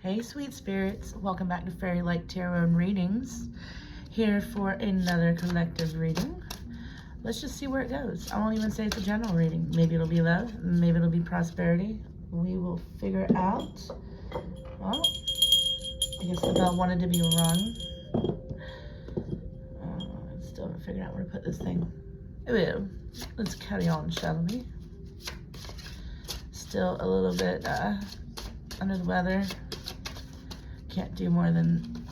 Hey sweet spirits, welcome back to Fairy Light Tarot and Readings. Here for another collective reading. Let's just see where it goes. I won't even say it's a general reading. Maybe it'll be love, maybe it'll be prosperity. We will figure it out. Well, I guess the bell wanted to be rung. I still haven't figured out where to put this thing. Ooh, let's carry on, shall we? Still a little bit under the weather. Can't do more than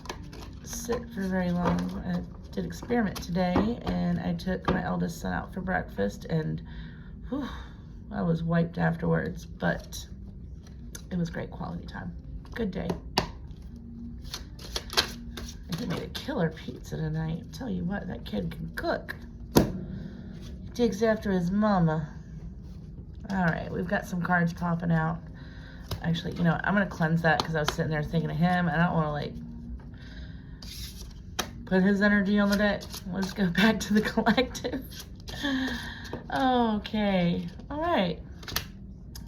sit for very long. I did experiment today, and I took my eldest son out for breakfast, and whew, I was wiped afterwards, but it was great quality time. Good day. And he made a killer pizza tonight. I'll tell you what, that kid can cook. He takes after his mama. All right, we've got some cards popping out. Actually, you know, I'm going to cleanse that because I was sitting there thinking of him. And I don't want to, like, put his energy on the deck. Let's go back to the collective. Okay. All right.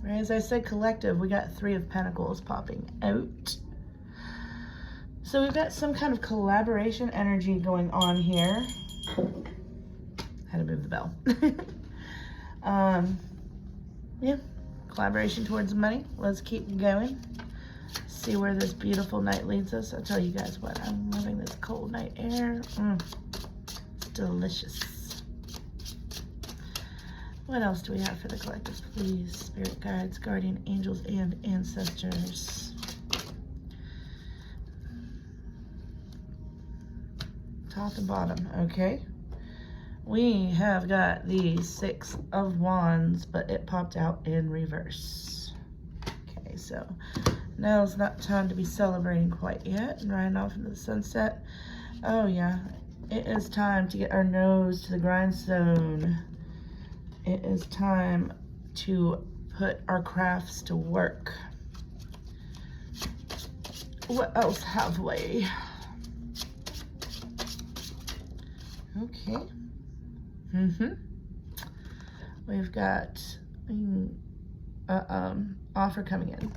As I said, collective, we got 3 of Pentacles popping out. So we've got some kind of collaboration energy going on here. Had to move the bell. Yeah. Collaboration towards money. Let's keep going. See where this beautiful night leads us. I'll tell you guys what, I'm loving this cold night air. It's delicious. What else do we have for the collectives, please? Spirit guides, guardian angels, and ancestors. Top and bottom, okay. We have got the 6 of Wands, but it popped out in reverse. Okay, so now it's not time to be celebrating quite yet and riding off into the sunset. Oh yeah, it is time to get our nose to the grindstone. It is time to put our crafts to work. What else have we? Okay. We've got offer coming in.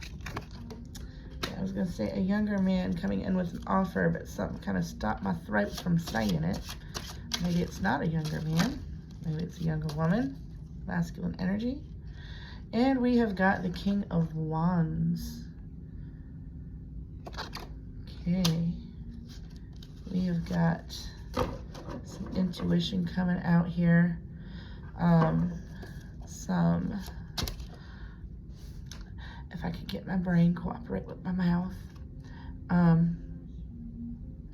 Yeah, I was gonna say a younger man coming in with an offer, but something kind of stopped my throat from saying it. Maybe it's not a younger man. Maybe it's a younger woman. Masculine energy. And we have got the King of Wands. Okay. We have got some intuition coming out here. If I could get my brain cooperate with my mouth.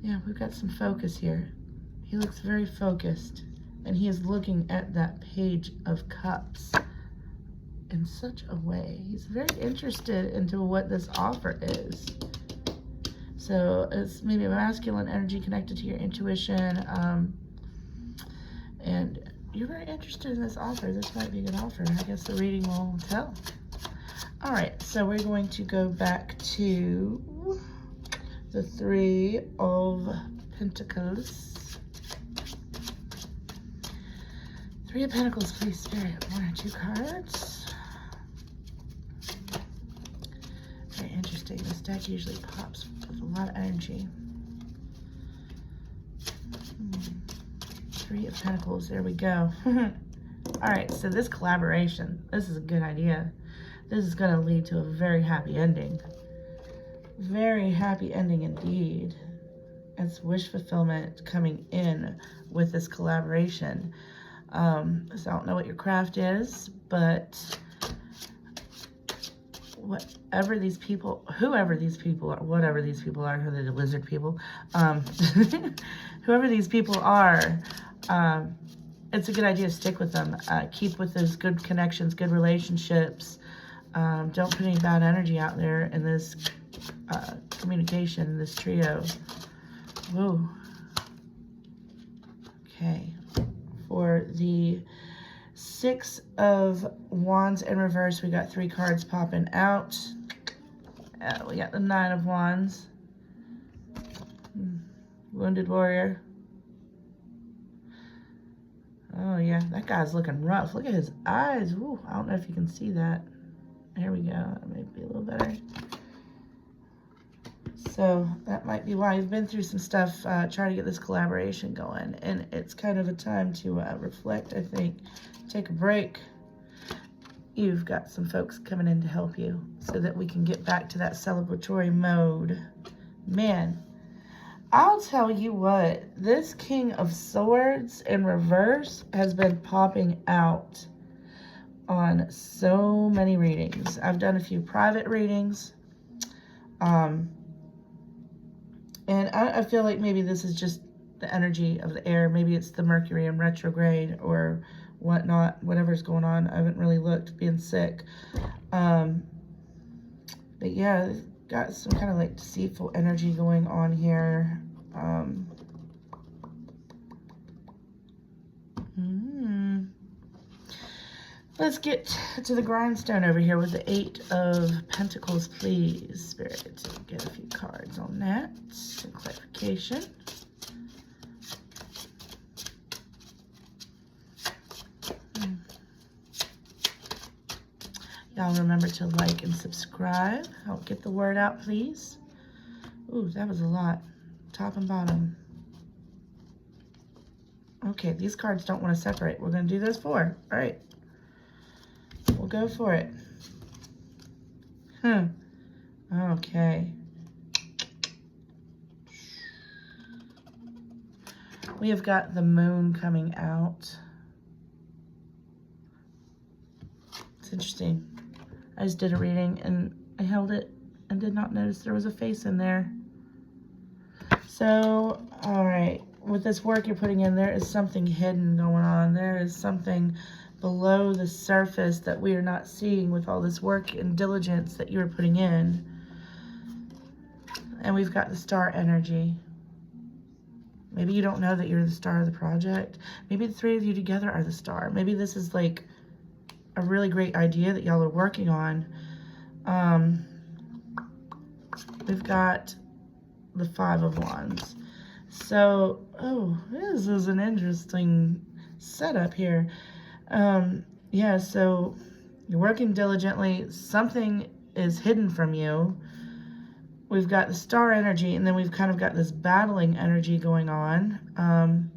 Yeah, we've got some focus here. He looks very focused, and he is looking at that Page of Cups in such a way. He's very interested into what this offer is. So it's maybe a masculine energy connected to your intuition, and you're very interested in this offer. This might be a good offer. I guess the reading will tell. All right, so we're going to go back to the 3 of Pentacles. 3 of Pentacles, please, Spirit. 1 or 2 cards. Very interesting. This deck usually pops with a lot of energy. 3 of Pentacles, there we go. All right, so this collaboration, this is a good idea. This is going to lead to a very happy ending. Very happy ending indeed. It's wish fulfillment coming in with this collaboration. So I don't know what your craft is, but whoever these people are, whatever these people are, who are the lizard people, whoever these people are, it's a good idea to stick with them. Keep with those good connections, good relationships. Don't put any bad energy out there in this communication, this trio. Whoa. Okay. For the 6 of Wands in reverse, we got 3 cards popping out. We got the 9 of Wands. Wounded Warrior. Oh yeah, that guy's looking rough. Look at his eyes. Ooh, I don't know if you can see that. There we go. That might be a little better. So that might be why you've been through some stuff trying to get this collaboration going. And it's kind of a time to reflect, I think. Take a break. You've got some folks coming in to help you so that we can get back to that celebratory mode. Man, I'll tell you what, this King of Swords in reverse has been popping out on so many readings. I've done a few private readings. And I feel like maybe this is just the energy of the air. Maybe it's the Mercury in retrograde or whatnot, whatever's going on. I haven't really looked, being sick. But yeah, got some kind of like deceitful energy going on here. Let's get to the grindstone over here with the 8 of Pentacles, please, Spirit. Get a few cards on that. Some clarification. Y'all remember to like and subscribe. Help get the word out, please. Ooh, that was a lot. Top and bottom. Okay, these cards don't want to separate. We're going to do those 4. All right. We'll go for it. Okay. We have got the moon coming out. It's interesting. I just did a reading and I held it and did not notice there was a face in there. So, all right. With this work you're putting in, there is something hidden going on. There is something below the surface that we are not seeing with all this work and diligence that you are putting in. And we've got the star energy. Maybe you don't know that you're the star of the project. Maybe the 3 of you together are the star. Maybe this is like a really great idea that y'all are working on. We've got the 5 of Wands. So, oh, this is an interesting setup here. Yeah, so you're working diligently. Something is hidden from you. We've got the star energy, and then we've kind of got this battling energy going on,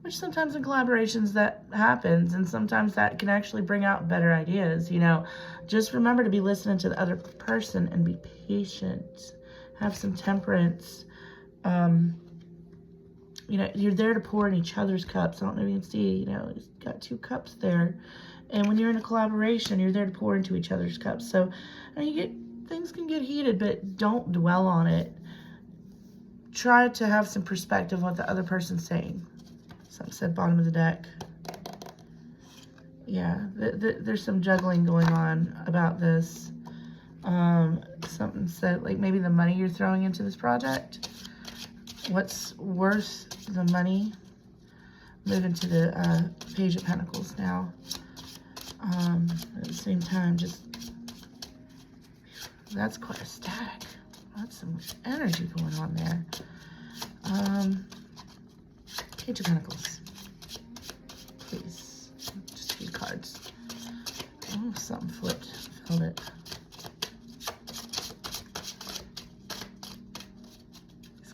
which sometimes in collaborations that happens, and sometimes that can actually bring out better ideas. You know, just remember to be listening to the other person and be patient. Have some temperance. You know, you're there to pour in each other's cups. I don't know if you can see, you know, you've got 2 cups there. And when you're in a collaboration, you're there to pour into each other's cups. So, I mean, things can get heated, but don't dwell on it. Try to have some perspective on what the other person's saying. Something said bottom of the deck. Yeah, there's some juggling going on about this. Something said, like, maybe the money you're throwing into this project. What's worth the money? Moving to the Page of Pentacles now. At the same time, just, that's quite a stack. That's some energy going on there. Page of Pentacles. Please. Just a few cards. Oh, something flipped. Felt it.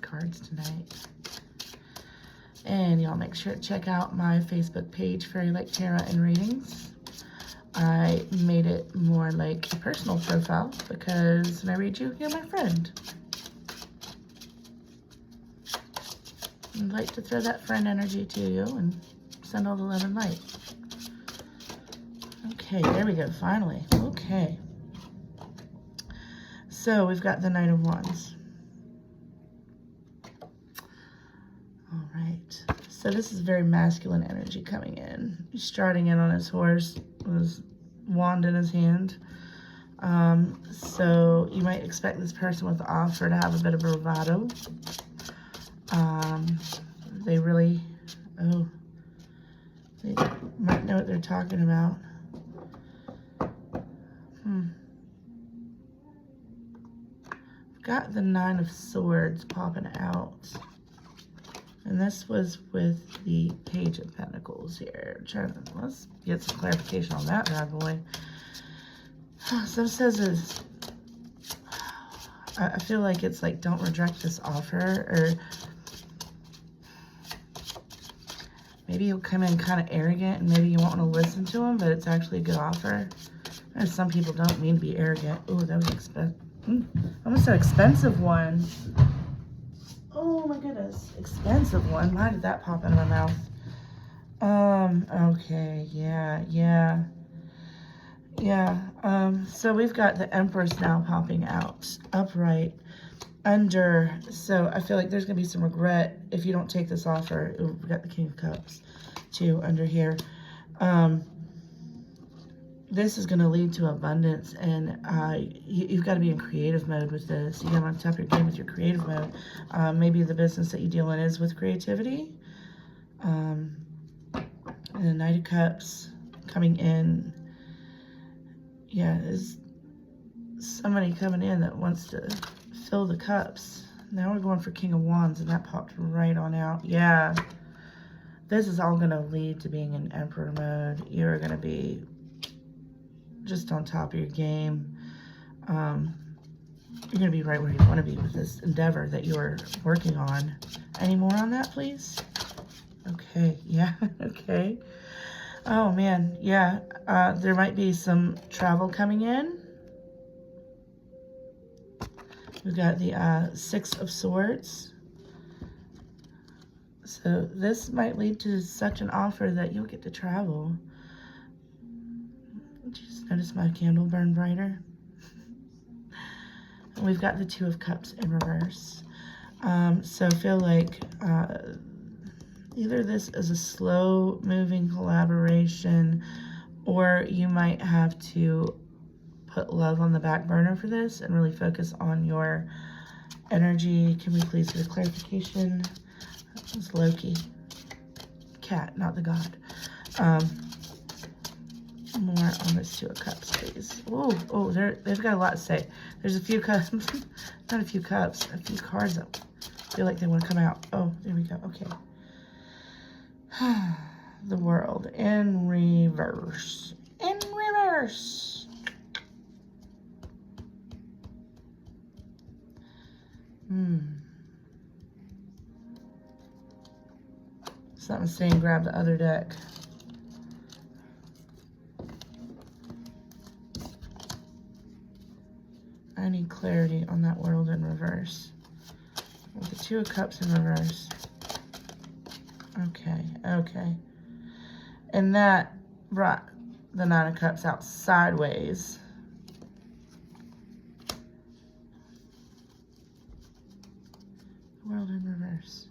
Cards tonight. And y'all make sure to check out my Facebook page, Fairy Like Tarot and Readings. I made it more like a personal profile because when I read you, you're my friend. I'd like to throw that friend energy to you and send all the love and light. Okay, there we go, finally. Okay. So we've got the Knight of Wands. So this is very masculine energy coming in. He's striding in on his horse with his wand in his hand. So you might expect this person with the offer to have a bit of bravado. They really, they might know what they're talking about. Got the 9 of Swords popping out. And this was with the Page of Pentacles here. Let's get some clarification on that bad boy. So it says is, I feel like it's like, don't reject this offer, or maybe he'll come in kind of arrogant and maybe you won't want to listen to him, but it's actually a good offer. And some people don't mean to be arrogant. Oh, that was expensive. Almost an expensive one. Oh my goodness. Expensive one. Why did that pop into my mouth? Okay. Yeah. So we've got the Empress now popping out. Upright. Under. So I feel like there's going to be some regret if you don't take this offer. Ooh, we got the King of Cups too under here. This is going to lead to abundance, and you've got to be in creative mode with this. You got to want to top your game with your creative mode. Maybe the business that you deal in is with creativity. And the Knight of Cups coming in. Yeah, is somebody coming in that wants to fill the cups. Now we're going for King of Wands, and that popped right on out. Yeah. This is all going to lead to being in Emperor mode. You're going to be just on top of your game. You're going to be right where you want to be with this endeavor that you're working on. Any more on that, please? Okay, yeah, okay. Oh, man, yeah. There might be some travel coming in. We've got the Six of Swords. So this might lead to such an offer that you'll get to travel. Just notice my candle burn brighter. And we've got the Two of Cups in reverse. So I feel like either this is a slow moving collaboration, or you might have to put love on the back burner for this and really focus on your energy. Can we please get a clarification? It's Loki. Cat, not the god. More on this Two of Cups, please. Oh, they've got a lot to say. There's a few cups, not a few cups, a few cards up. I feel like they want to come out. Oh, there we go. Okay. The World in reverse. In reverse. Something's saying grab the other deck. I need clarity on that World in reverse. With the Two of Cups in reverse. Okay. And that brought the Nine of Cups out sideways. World in reverse.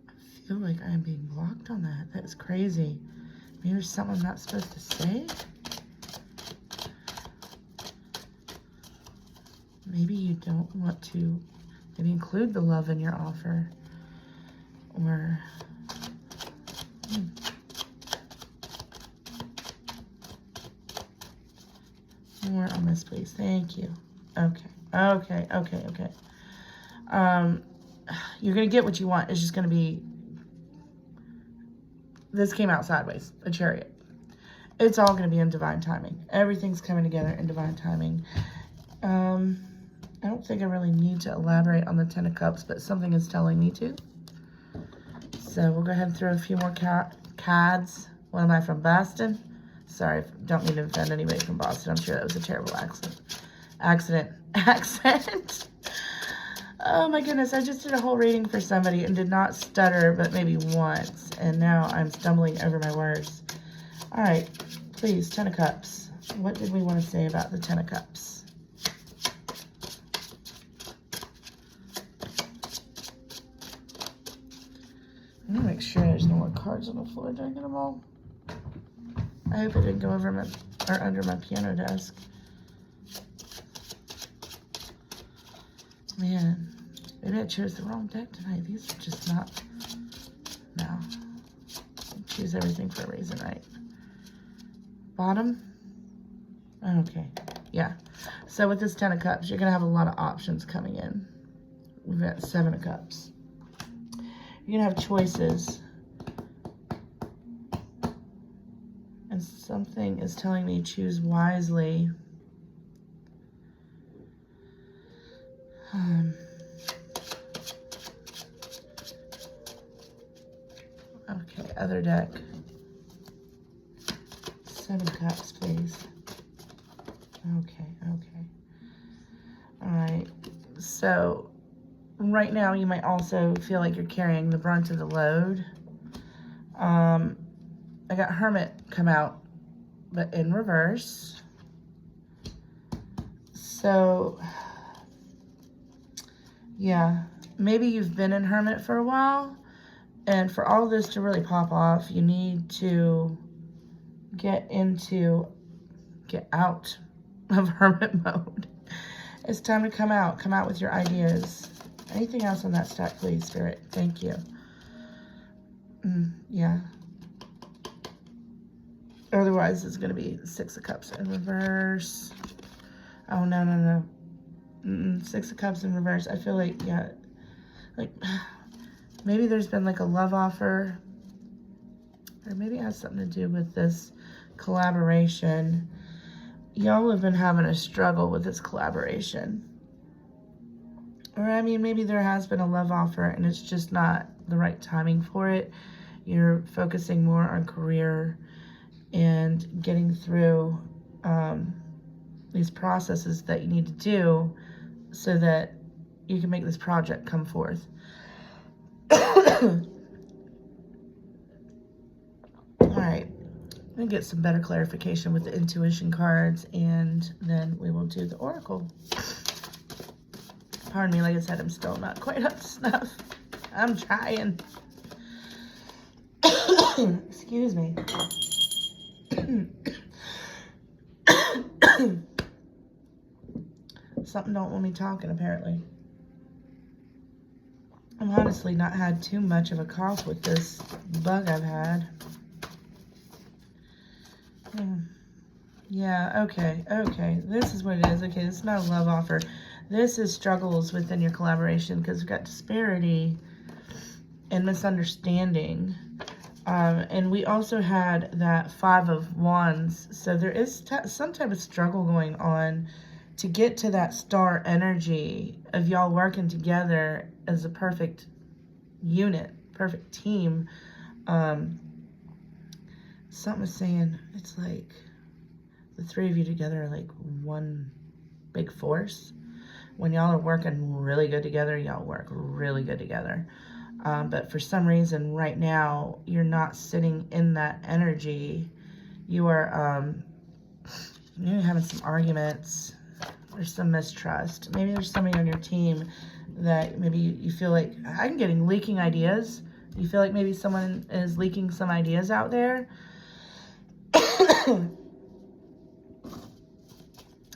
I feel like I'm being blocked on that. That is crazy. Maybe there's something I'm not supposed to say? Maybe you don't want to maybe include the love in your offer. Or more on this, please. Thank you. Okay. You're going to get what you want. It's just going to be, this came out sideways, a Chariot. It's all going to be in divine timing. Everything's coming together in divine timing. I don't think I really need to elaborate on the Ten of Cups, but something is telling me to. So we'll go ahead and throw a few more cards. What am I, from Boston? Sorry, don't mean to offend anybody from Boston. I'm sure that was a terrible accent. Oh my goodness, I just did a whole reading for somebody and did not stutter, but maybe once. And now I'm stumbling over my words. All right, please, Ten of Cups. What did we want to say about the Ten of Cups? I'm gonna make sure there's no more cards on the floor. Did I get them all? I hope it didn't go over my, or under my piano desk. Man, maybe I chose the wrong deck tonight. These are just not, no. I choose everything for a reason, right? Bottom? Okay, yeah. So with this Ten of Cups, you're gonna have a lot of options coming in. We've got Seven of Cups. You're gonna have choices. And And something is telling me choose wisely. Okay, other deck. 7 Cups, please. Okay. All right. So right now you might also feel like you're carrying the brunt of the load. I got Hermit come out, but in reverse. So yeah, maybe you've been in Hermit for a while, and for all this to really pop off, you need to get out of Hermit mode. It's time to come out with your ideas. Anything else on that stack, please, Spirit? Thank you. Yeah. Otherwise, it's going to be 6 of Cups in reverse. Oh, no. 6 of Cups in reverse. I feel like, yeah, like maybe there's been like a love offer, or maybe it has something to do with this collaboration. Y'all have been having a struggle with this collaboration. Or, I mean, maybe there has been a love offer and it's just not the right timing for it. You're focusing more on career and getting through these processes that you need to do so that you can make this project come forth. All right, I'm gonna get some better clarification with the intuition cards, and then we will do the oracle. Pardon me, like I said, I'm still not quite up to snuff. I'm trying. Excuse me. Something don't want me talking, apparently. I've honestly not had too much of a cough with this bug I've had. Yeah, okay. This is what it is. Okay, this is not a love offer. This is struggles within your collaboration, because we've got disparity and misunderstanding. And we also had that 5 of Wands. So there is some type of struggle going on to get to that star energy of y'all working together as a perfect unit, perfect team. Something is saying it's like the 3 of you together are like one big force. When y'all are working really good together, y'all work really good together. But for some reason right now, you're not sitting in that energy. You are maybe having some arguments. There's some mistrust. Maybe there's somebody on your team that maybe you feel like, I'm getting leaking ideas. You feel like maybe someone is leaking some ideas out there.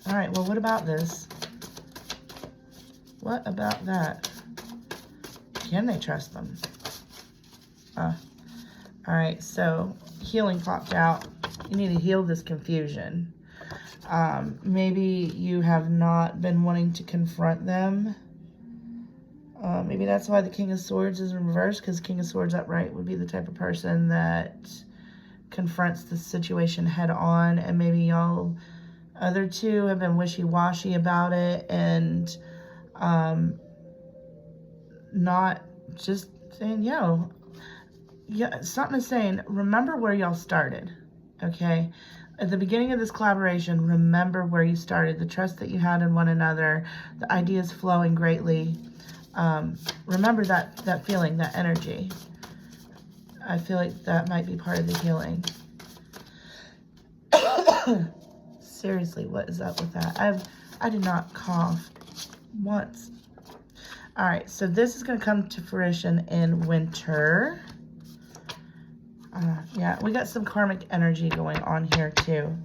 All right, well, what about this? What about that? Can they trust them? All right, so healing popped out. You need to heal this confusion. Maybe you have not been wanting to confront them. Maybe that's why the King of Swords is in reverse, because King of Swords upright would be the type of person that confronts the situation head on, and maybe y'all other two have been wishy-washy about it, and not just saying, yo, yeah, something is saying, remember where y'all started, okay? At the beginning of this collaboration, remember where you started, the trust that you had in one another, the ideas flowing greatly. Remember that feeling, that energy. I feel like that might be part of the healing. Seriously, what is up with that? I did not cough once. All right, so this is going to come to fruition in winter. Yeah, we got some karmic energy going on here too.